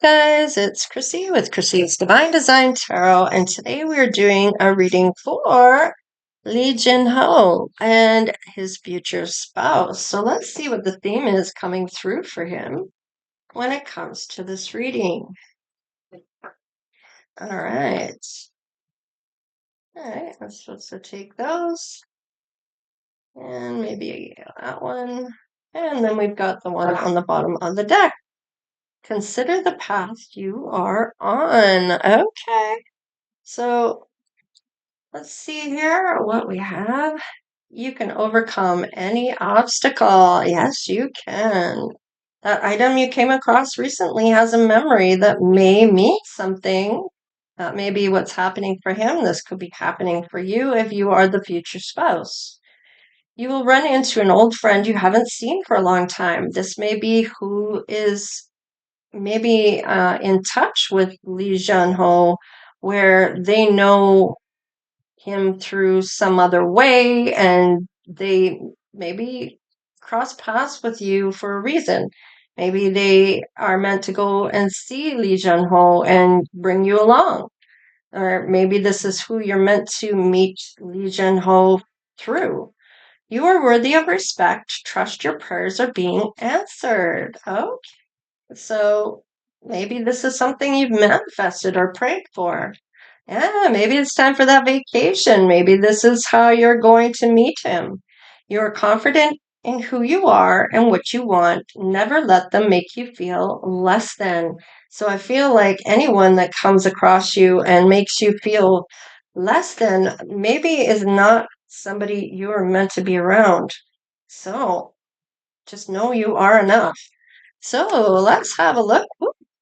Guys, it's Chrissy with Chrissie's Divine Design Tarot, and today we're doing a reading for JunHo and his future spouse. So let's see what the theme is coming through for him when it comes to this reading. All right. All right, I'm supposed to take those and maybe that one. And then we've got the one on the bottom of the deck. Consider the path you are on. Okay. So let's see here what we have. You can overcome any obstacle. Yes, you can. That item you came across recently has a memory that may mean something. That may be what's happening for him. This could be happening for you if you are the future spouse. You will run into an old friend you haven't seen for a long time. This may be who is maybe in touch with JunHo, where they know him through some other way and they maybe cross paths with you for a reason. Maybe they are meant to go and see JunHo and bring you along. Or maybe this is who you're meant to meet JunHo through. You are worthy of respect. Trust your prayers are being answered. Okay. So maybe this is something you've manifested or prayed for. Yeah, maybe it's time for that vacation. Maybe this is how you're going to meet him. You're confident in who you are and what you want. Never let them make you feel less than. So I feel like anyone that comes across you and makes you feel less than maybe is not somebody you're meant to be around. So just know you are enough. So let's have a look.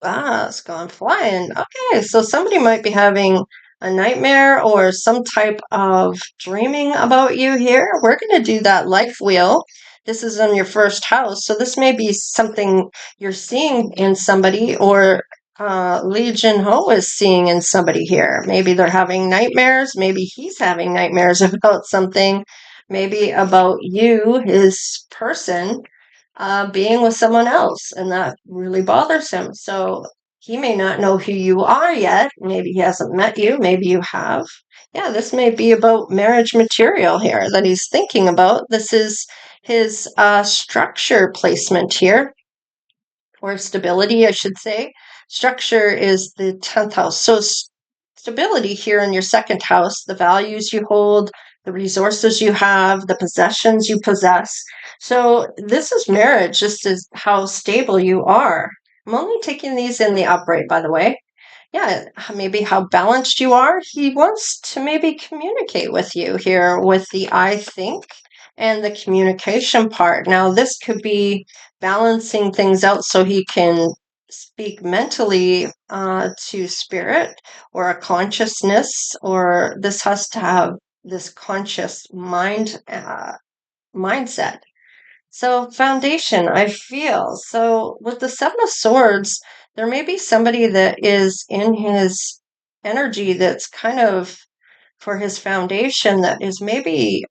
It's gone flying. Okay, so somebody might be having a nightmare or some type of dreaming about you here. We're going to do that life wheel. This is on your first house, so this may be something you're seeing in somebody, or JunHo is seeing in somebody here. Maybe they're having nightmares. Maybe he's having nightmares about something. Maybe about you, his person, being with someone else, and that really bothers him. So he may not know who you are yet. Maybe he hasn't met you. Maybe you have. Yeah, this may be about marriage material here that he's thinking about. This is his structure placement here, or stability, I should say. Structure is the 10th house. So stability here in your second house, the values you hold, the resources you have, the possessions you possess. So this is marriage. This is how stable you are. I'm only taking these in the upright, by the way. Yeah, maybe how balanced you are. He wants to maybe communicate with you here with the I think and the communication part. Now, this could be balancing things out so he can speak mentally to spirit or a consciousness, or this has to have this conscious mindset. So foundation, I feel. So with the Seven of Swords, there may be somebody that is in his energy that's kind of for his foundation that is maybe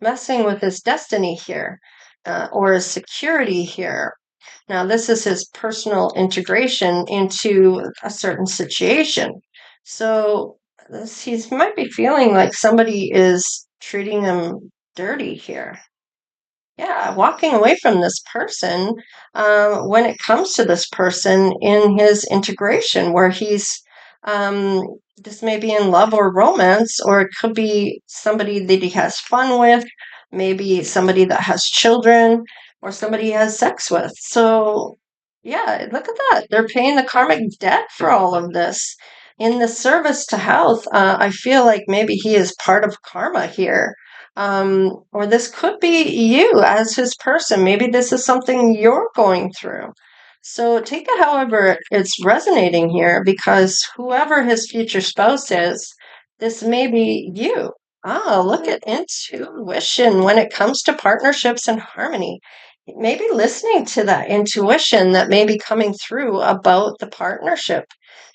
messing with his destiny here, or his security here. Now, this is his personal integration into a certain situation. So he might be feeling like somebody is treating him dirty here. Yeah, walking away from this person, when it comes to this person in his integration, where he's this may be in love or romance, or it could be somebody that he has fun with, maybe somebody that has children, or somebody he has sex with. So, yeah, look at that. They're paying the karmic debt for all of this. In the service to health, I feel like maybe he is part of karma here. Or this could be you as his person. Maybe this is something you're going through. So take it however it's resonating here, because whoever his future spouse is, this may be you. Look at intuition when it comes to partnerships and harmony. Maybe listening to that intuition that may be coming through about the partnership.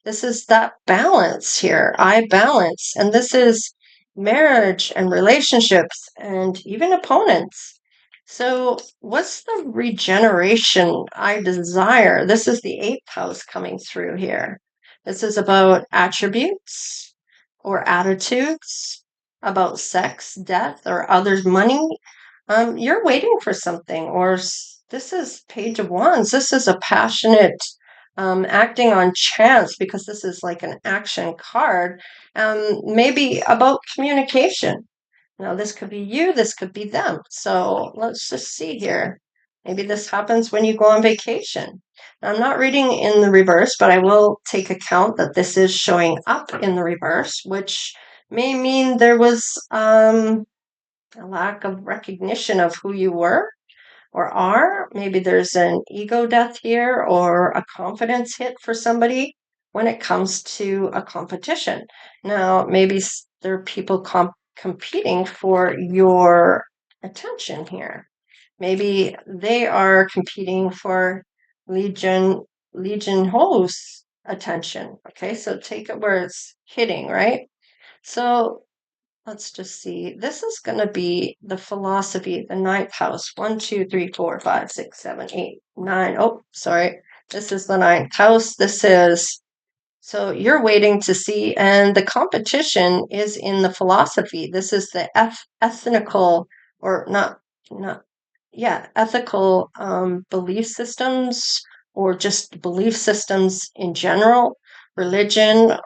This is that balance here. I balance. And this is marriage and relationships and even opponents. So, what's the regeneration I desire? This is the eighth house coming through here. This is about attributes or attitudes, about sex, death, or others' money. You're waiting for something, or this is Page of Wands. This is a passionate acting on chance because this is like an action card. Maybe about communication. Now, this could be you, this could be them. So let's just see here. Maybe this happens when you go on vacation. Now, I'm not reading in the reverse, but I will take account that this is showing up in the reverse, which may mean there was a lack of recognition of who you were or are. Maybe there's an ego death here or a confidence hit for somebody when it comes to a competition. Now, maybe there are people competing for your attention here. Maybe they are competing for JunHo's attention. Okay, so take it where it's hitting, right? So let's just see. This is going to be the philosophy, the ninth house. 1, 2, 3, 4, 5, 6, 7, 8, 9. Oh, sorry. This is the ninth house. This is, so you're waiting to see, and the competition is in the philosophy. This is the ethical, or ethical belief systems, or just belief systems in general, religion,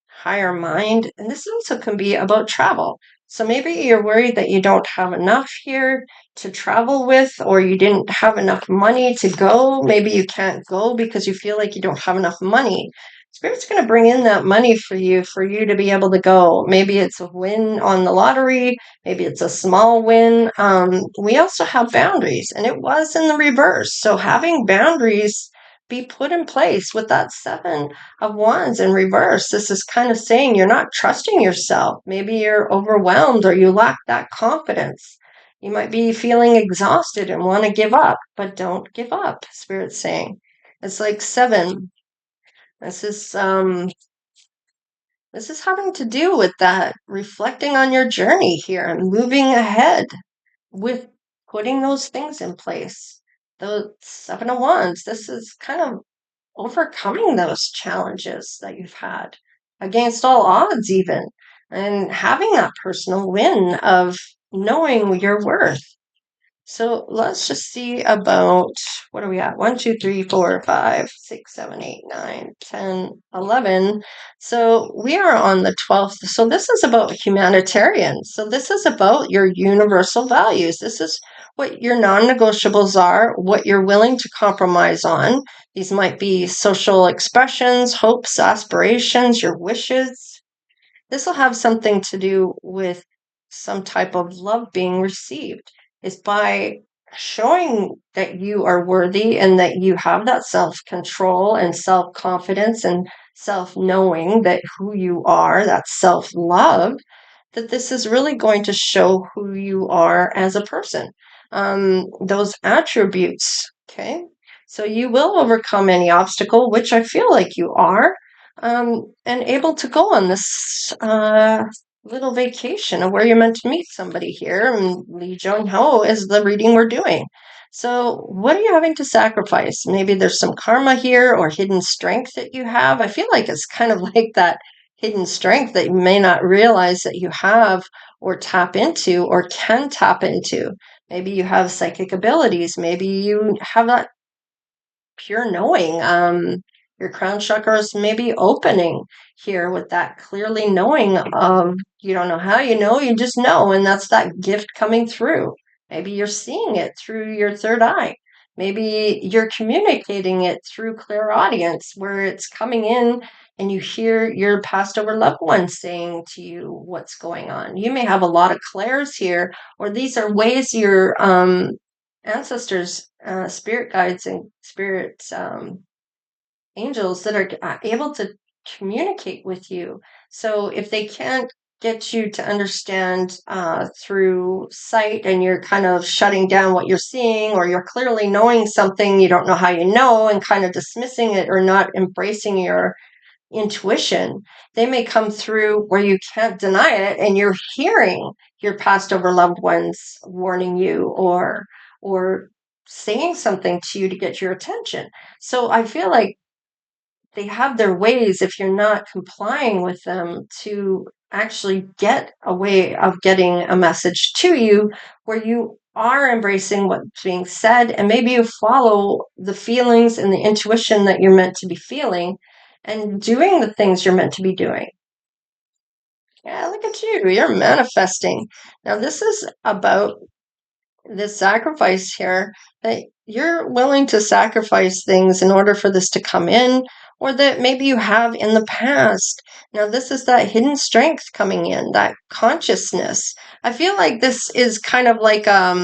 higher mind. And this also can be about travel. So maybe you're worried that you don't have enough here to travel with, or you didn't have enough money to go. Maybe you can't go because you feel like you don't have enough money. Spirit's going to bring in that money for you to be able to go. Maybe it's a win on the lottery. Maybe it's a small win. We also have boundaries, and it was in the reverse. So having boundaries be put in place with that 7 of Wands in reverse. This is kind of saying you're not trusting yourself. Maybe you're overwhelmed or you lack that confidence. You might be feeling exhausted and want to give up, but don't give up, Spirit's saying. It's like 7. This is having to do with that, reflecting on your journey here and moving ahead with putting those things in place. The 7 of Wands, this is kind of overcoming those challenges that you've had against all odds, even, and having that personal win of knowing your worth. So let's just see about, what are we at? 1, 2, 3, 4, 5, 6, 7, 8, 9, 10, 11. So we are on the 12th. So this is about humanitarian. So this is about your universal values. This is what your non-negotiables are, what you're willing to compromise on. These might be social expressions, hopes, aspirations, your wishes. This will have something to do with some type of love being received. Is by showing that you are worthy and that you have that self-control and self-confidence and self-knowing that who you are, that self-love, that this is really going to show who you are as a person. Those attributes, okay? So you will overcome any obstacle, which I feel like you are, and able to go on this little vacation of where you're meant to meet somebody here. And Lee JunHo is the reading we're doing. So what are you having to sacrifice? Maybe there's some karma here or hidden strength that you have. I feel like it's kind of like that hidden strength that you may not realize that you have or tap into or can tap into. Maybe you have psychic abilities. Maybe you have that pure knowing. Your crown chakras may be opening here with that clearly knowing of, you don't know how you know, you just know, and that's that gift coming through. Maybe you're seeing it through your third eye. Maybe you're communicating it through clairaudience, where it's coming in and you hear your passed over loved ones saying to you what's going on. You may have a lot of clairs here, or these are ways your ancestors, spirit guides, and spirit angels that are able to communicate with you. So if they can't get you to understand through sight, and you're kind of shutting down what you're seeing, or you're clearly knowing something, you don't know how you know, and kind of dismissing it or not embracing your intuition, they may come through where you can't deny it, and you're hearing your past over loved ones warning you, or or saying something to you to get your attention. So I feel like they have their ways, if you're not complying with them, to actually get a way of getting a message to you where you are embracing what's being said, and maybe you follow the feelings and the intuition that you're meant to be feeling and doing the things you're meant to be doing. Yeah, look at you. You're manifesting. Now, this is about this sacrifice here, that you're willing to sacrifice things in order for this to come in, or that maybe you have in the past. Now, this is that hidden strength coming in, that consciousness. I feel like this is kind of like a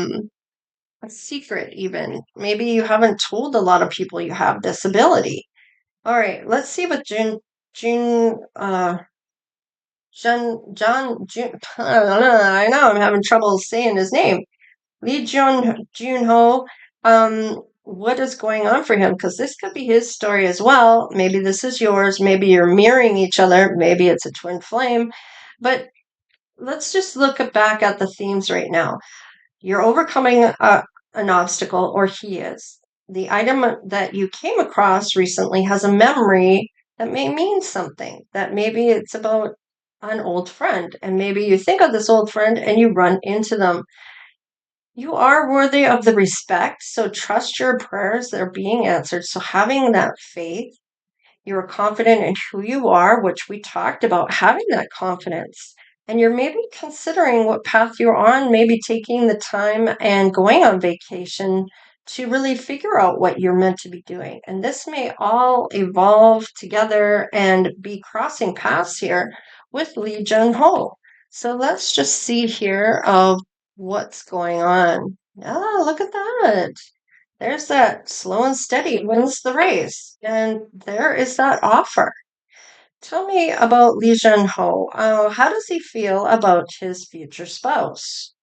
secret, even. Maybe you haven't told a lot of people you have this ability. All right, let's see what Jun, I know I'm having trouble saying his name. JunHo, what is going on for him? Because this could be his story as well. Maybe this is yours. Maybe you're mirroring each other. Maybe it's a twin flame. But let's just look back at the themes right now. You're overcoming an obstacle, or he is. The item that you came across recently has a memory that may mean something, that maybe it's about an old friend. And maybe you think of this old friend and you run into them. You are worthy of the respect, so trust your prayers, they're being answered. So having that faith, you're confident in who you are, which we talked about, having that confidence. And you're maybe considering what path you're on, maybe taking the time and going on vacation to really figure out what you're meant to be doing. And this may all evolve together and be crossing paths here with Lee Jun-ho. So let's just see here of what's going on. Ah, look at that. There's that slow and steady wins the race. And there is that offer. Tell me about Lee Jun-ho. How does he feel about his future spouse?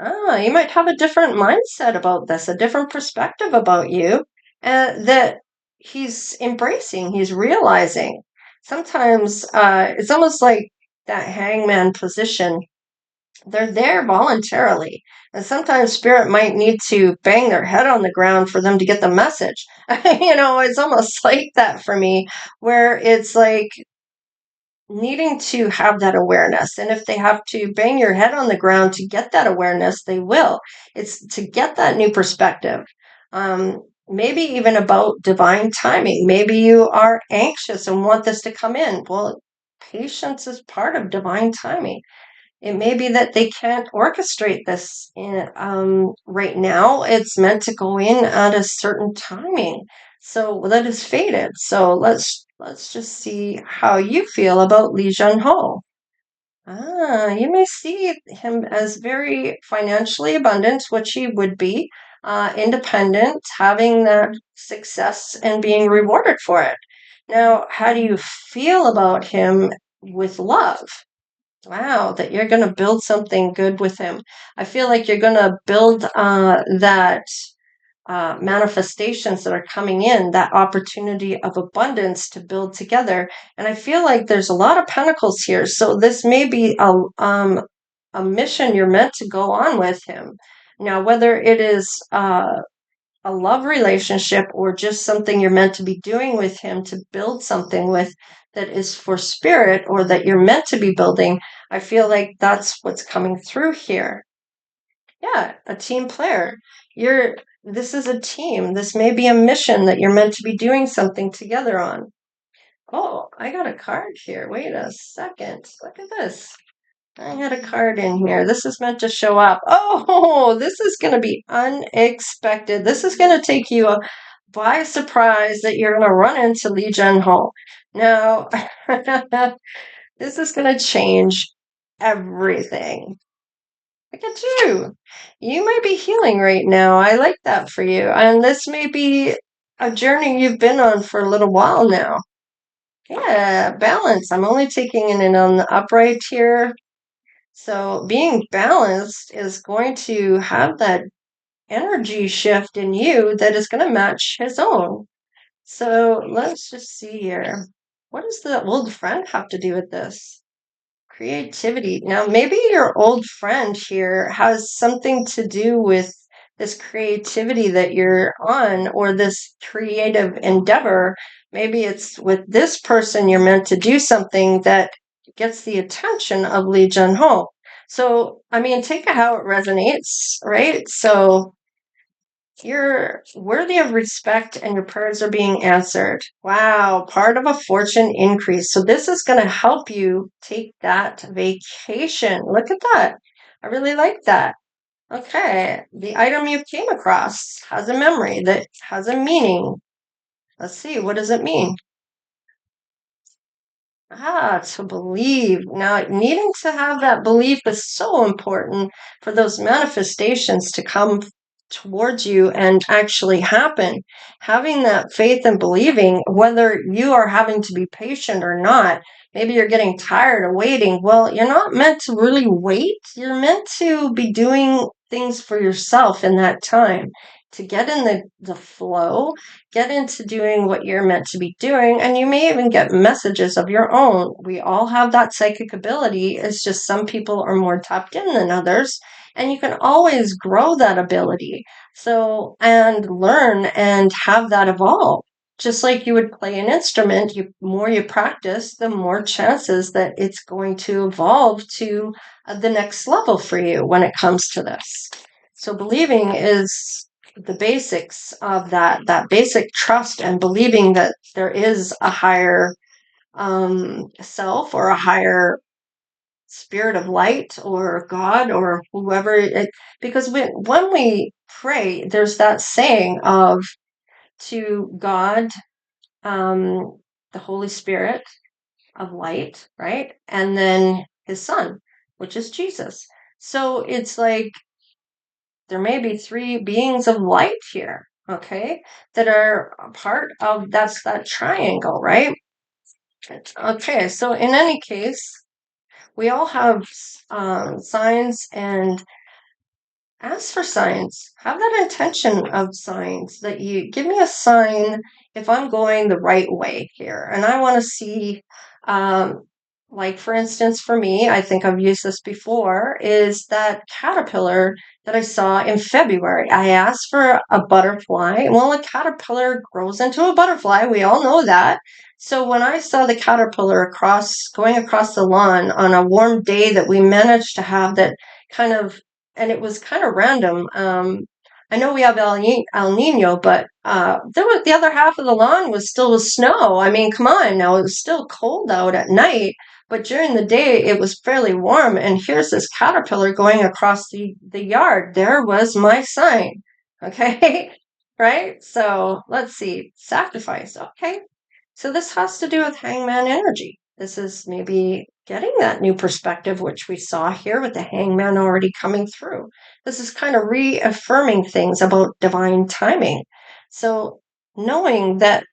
You might have a different mindset about this, a different perspective about you, that he's embracing, he's realizing. Sometimes it's almost like that hangman position. They're there voluntarily. And sometimes spirit might need to bang their head on the ground for them to get the message. It's almost like that for me, where it's like needing to have that awareness. And if they have to bang your head on the ground to get that awareness, they will. It's to get that new perspective. Maybe even about divine timing. Maybe you are anxious and want this to come in. Well, patience is part of divine timing. It may be that they can't orchestrate this right now. It's meant to go in at a certain timing. So that is fated. So let's just see how you feel about Lee Jun-ho. You may see him as very financially abundant, which he would be, independent, having that success and being rewarded for it. Now, how do you feel about him with love? Wow, that you're going to build something good with him. I feel like you're going to build that manifestations that are coming in, that opportunity of abundance to build together. And I feel like there's a lot of pentacles here. So this may be a mission you're meant to go on with him. Now, whether it is a love relationship or just something you're meant to be doing with him to build something with that is for spirit or that you're meant to be building, I feel like that's what's coming through here. Yeah, a team player. This is a team. This may be a mission that you're meant to be doing something together on. Oh, I got a card here. Wait a second. Look at this. I had a card in here. This is meant to show up. Oh, this is going to be unexpected. This is going to take you by surprise that you're going to run into Lee Jun-ho. Now, this is going to change everything. Look at you. You might be healing right now. I like that for you. And this may be a journey you've been on for a little while now. Yeah, balance. I'm only taking it on the upright here. So being balanced is going to have that energy shift in you that is going to match his own. So let's just see here. What does the old friend have to do with this? Creativity. Now, maybe your old friend here has something to do with this creativity that you're on, or this creative endeavor. Maybe it's with this person you're meant to do something that gets the attention of Lee JunHo. So, I mean, take it how it resonates, right? So you're worthy of respect and your prayers are being answered. Wow, part of a fortune increase. So this is going to help you take that vacation. Look at that. I really like that. Okay, the item you came across has a memory that has a meaning. Let's see, what does it mean? To believe. Now, needing to have that belief is so important for those manifestations to come towards you and actually happen. Having that faith and believing, whether you are having to be patient or not, maybe you're getting tired of waiting. Well, you're not meant to really wait. You're meant to be doing things for yourself in that time to get in the flow, get into doing what you're meant to be doing, and you may even get messages of your own. We all have that psychic ability. It's just some people are more tapped in than others, and you can always grow that ability. So, and learn and have that evolve. Just like you would play an instrument, more you practice, the more chances that it's going to evolve to the next level for you when it comes to this. So believing is the basics of that basic trust and believing that there is a higher self or a higher spirit of light or God or whoever because when we pray, there's that saying of to God, the Holy Spirit of light, right? And then his son, which is Jesus. So it's like there may be three beings of light here, okay, that are a part of that triangle, right? Okay, so in any case, we all have signs, and ask for signs. Have that intention of signs that you give me a sign if I'm going the right way here. And I want to see, like for instance, for me, I think I've used this before, is that caterpillar that I saw in February. I asked for a butterfly. Well, a caterpillar grows into a butterfly. We all know that. So when I saw the caterpillar going across the lawn on a warm day that we managed to have that kind of, and it was kind of random. I know we have El Nino, but there was the other half of the lawn was still with snow. I mean, come on now, it was still cold out at night, but during the day it was fairly warm. And here's this caterpillar going across the yard. There was my sign. Okay, right? So let's see, sacrifice. Okay, so this has to do with hangman energy. This is maybe getting that new perspective, which we saw here with the hangman already coming through. This is kind of reaffirming things about divine timing. So knowing that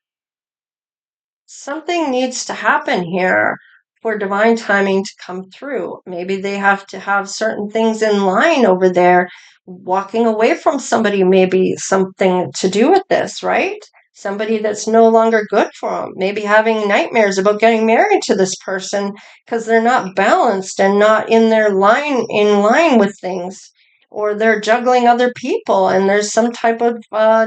something needs to happen here for divine timing to come through. Maybe they have to have certain things in line over there. Walking away from somebody may be something to do with this, right? Somebody that's no longer good for them. Maybe having nightmares about getting married to this person because they're not balanced and not in line with things. Or they're juggling other people and there's some type of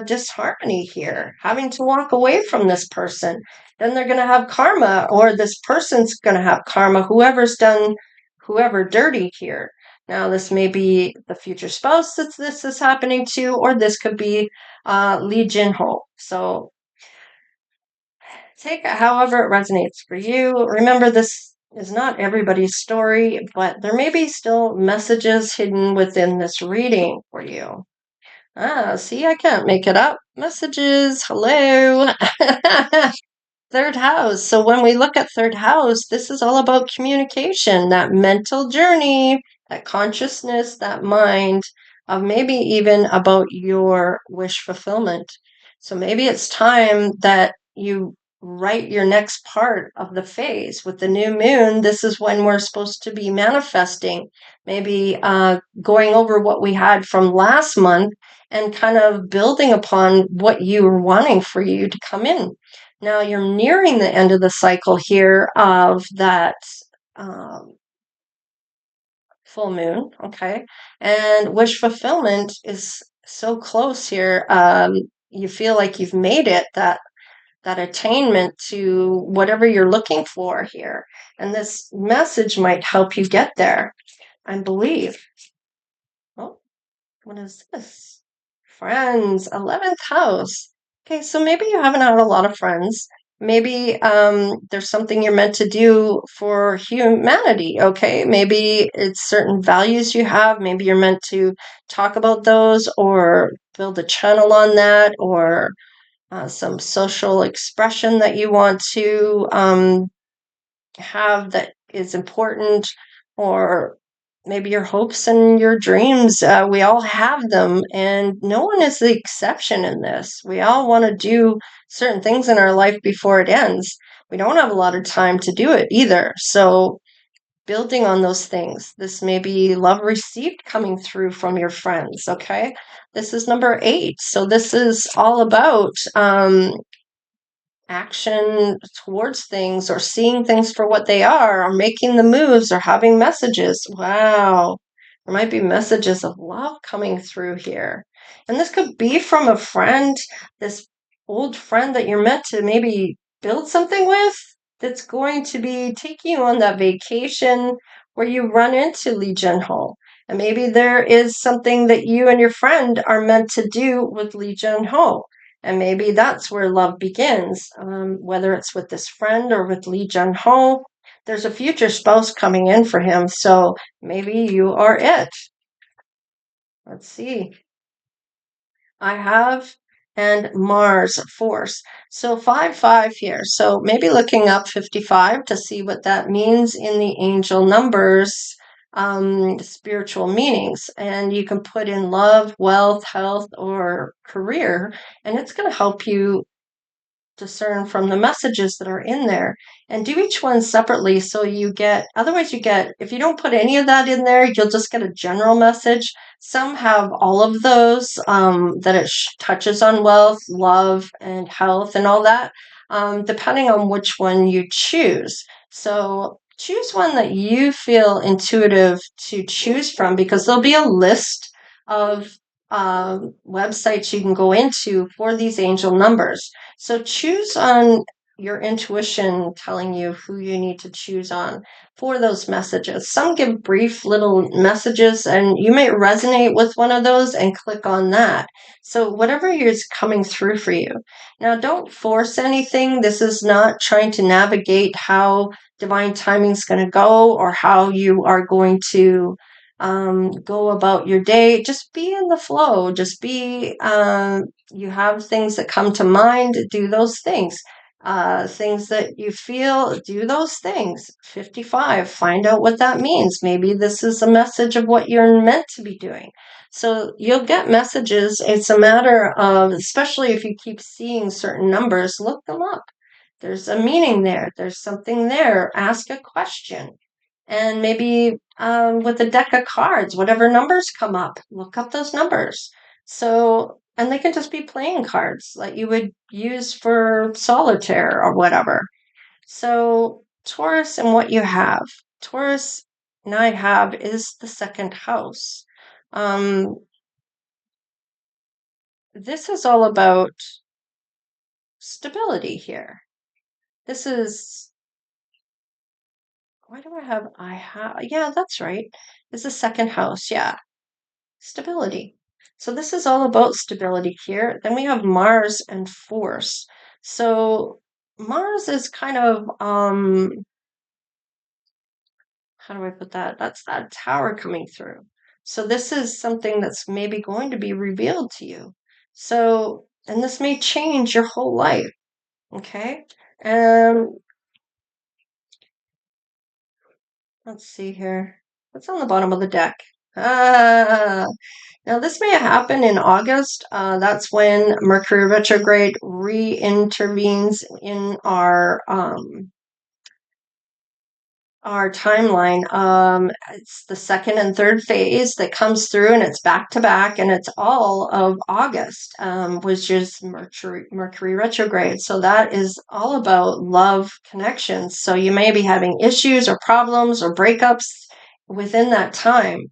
disharmony here. Having to walk away from this person, then they're going to have karma, or this person's going to have karma, whoever's done whoever dirty here. Now, this may be the future spouse that this is happening to, or this could be Lee JunHo. So take it however it resonates for you. Remember, this is not everybody's story, but there may be still messages hidden within this reading for you. See, I can't make it up. Messages, hello. Third house. So when we look at third house, this is all about communication, that mental journey, that consciousness, that mind, of maybe even about your wish fulfillment. So maybe it's time that you write your next part of the phase. With the new moon, this is when we're supposed to be manifesting, maybe going over what we had from last month and kind of building upon what you were wanting for you to come in. Now you're nearing the end of the cycle here of that full moon, okay? And wish fulfillment is so close here. You feel like you've made it, that attainment to whatever you're looking for here. And this message might help you get there, I believe. Oh, what is this? Friends, 11th house. Okay, so maybe you haven't had a lot of friends. Maybe there's something you're meant to do for humanity, okay? Maybe it's certain values you have. Maybe you're meant to talk about those or build a channel on that, or some social expression that you want to have that is important, or maybe your hopes and your dreams. We all have them, and no one is the exception in this. We all want to do certain things in our life before it ends. We don't have a lot of time to do it either. So, building on those things. This may be love received coming through from your friends, okay? This is number 8. So, this is all about action towards things, or seeing things for what they are, or making the moves, or having messages. Wow. There might be messages of love coming through here. And this could be from a friend, this old friend that you're meant to maybe build something with, that's going to be taking you on that vacation where you run into Lee JunHo. And maybe there is something that you and your friend are meant to do with Lee JunHo. And maybe that's where love begins, whether it's with this friend or with Lee JunHo. There's a future spouse coming in for him, so maybe you are it. Let's see. I have and Mars force. So 5-5 here. So maybe looking up 55 to see what that means in the angel numbers, spiritual meanings. And you can put in love, wealth, health, or career, and it's going to help you discern from the messages that are in there, and do each one separately. So you get, otherwise you get, if you don't put any of that in there, you'll just get a general message. Some have all of those, that it touches on wealth, love, and health, and all that, depending on which one you choose. So choose one that you feel intuitive to choose from, because there'll be a list of websites you can go into for these angel numbers. So choose on your intuition telling you who you need to choose on for those messages. Some give brief little messages, and you may resonate with one of those and click on that. So whatever is coming through for you. Now, don't force anything. This is not trying to navigate how divine timing is going to go, or how you are going to go about your day. Just be in the flow. Just be, you have things that come to mind, do those things. Things that you feel, do those things. 55, find out what that means. Maybe this is a message of what you're meant to be doing. So you'll get messages. It's a matter of, especially if you keep seeing certain numbers, look them up. There's a meaning there. There's something there. Ask a question. And maybe with a deck of cards, whatever numbers come up, look up those numbers. So, and they can just be playing cards that you would use for solitaire or whatever. So, Taurus and what you have. Taurus, and I have, is the 2nd house. This is all about stability here. This is, why do I have, yeah, that's right. It's the 2nd house, yeah. Stability. So this is all about stability here. Then we have Mars and force. So Mars is kind of, how do I put that? That's that tower coming through. So this is something that's maybe going to be revealed to you. So, and this may change your whole life. Okay. Let's see here. What's on the bottom of the deck? Now, this may happen in August. That's when Mercury retrograde re-intervenes in our timeline. It's the 2nd and 3rd phase that comes through, and it's back to back, and it's all of August, which is Mercury retrograde. So that is all about love connections. So you may be having issues or problems or breakups within that time.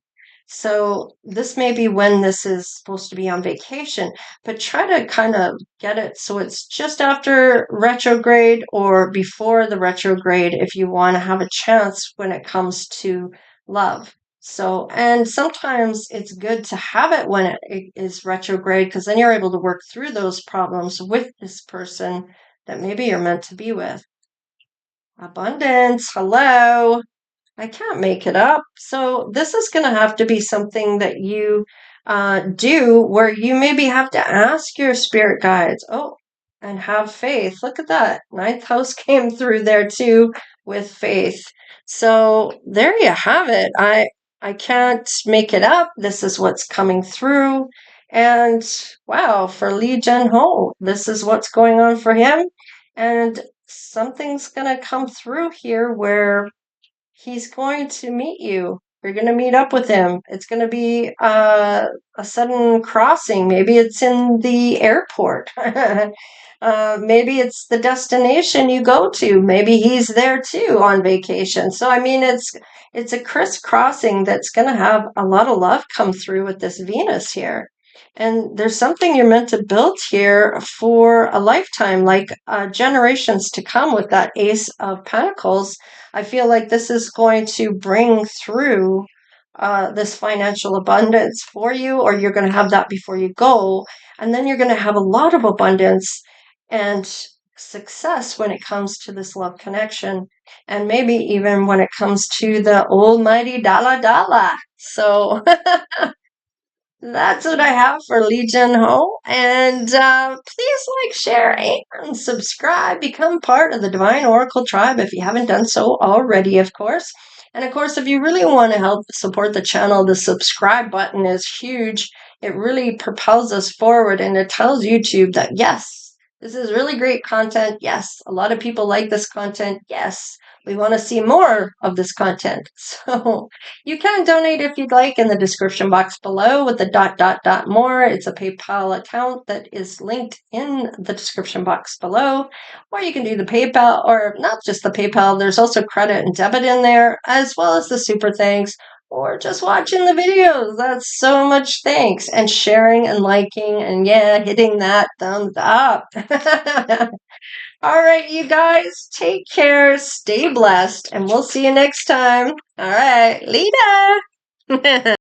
So this may be when this is supposed to be on vacation, but try to kind of get it so it's just after retrograde or before the retrograde if you want to have a chance when it comes to love. So, and sometimes it's good to have it when it is retrograde because then you're able to work through those problems with this person that maybe you're meant to be with. Abundance, hello. I can't make it up. So this is going to have to be something that you do where you maybe have to ask your spirit guides. Oh, and have faith. Look at that. Ninth house came through there too with faith. So there you have it. I can't make it up. This is what's coming through. And wow, for Lee JunHo, this is what's going on for him. And something's going to come through here where he's going to meet you. You're going to meet up with him. It's going to be a sudden crossing. Maybe it's in the airport. Maybe it's the destination you go to. Maybe he's there too on vacation. So I mean, it's a crisscrossing that's going to have a lot of love come through with this Venus here. And there's something you're meant to build here for a lifetime, like generations to come with that Ace of Pentacles. I feel like this is going to bring through this financial abundance for you, or you're going to have that before you go. And then you're going to have a lot of abundance and success when it comes to this love connection. And maybe even when it comes to the almighty dollar dollar. So that's what I have for Lee JunHo. And please like, share, and subscribe. Become part of the Divine Oracle tribe if you haven't done so already, of course. And of course, if you really want to help support the channel, the subscribe button is huge. It really propels us forward and it tells YouTube that, yes, this is really great content. Yes, a lot of people like this content. Yes, we want to see more of this content. So you can donate if you'd like in the description box below with the ... more. It's a PayPal account that is linked in the description box below. Or you can do the PayPal, or not just the PayPal. There's also credit and debit in there, as well as the super thanks, or just watching the videos. That's so much thanks. And sharing and liking and yeah, hitting that thumbs up. All right, you guys, take care, stay blessed, and we'll see you next time. All right, Lita.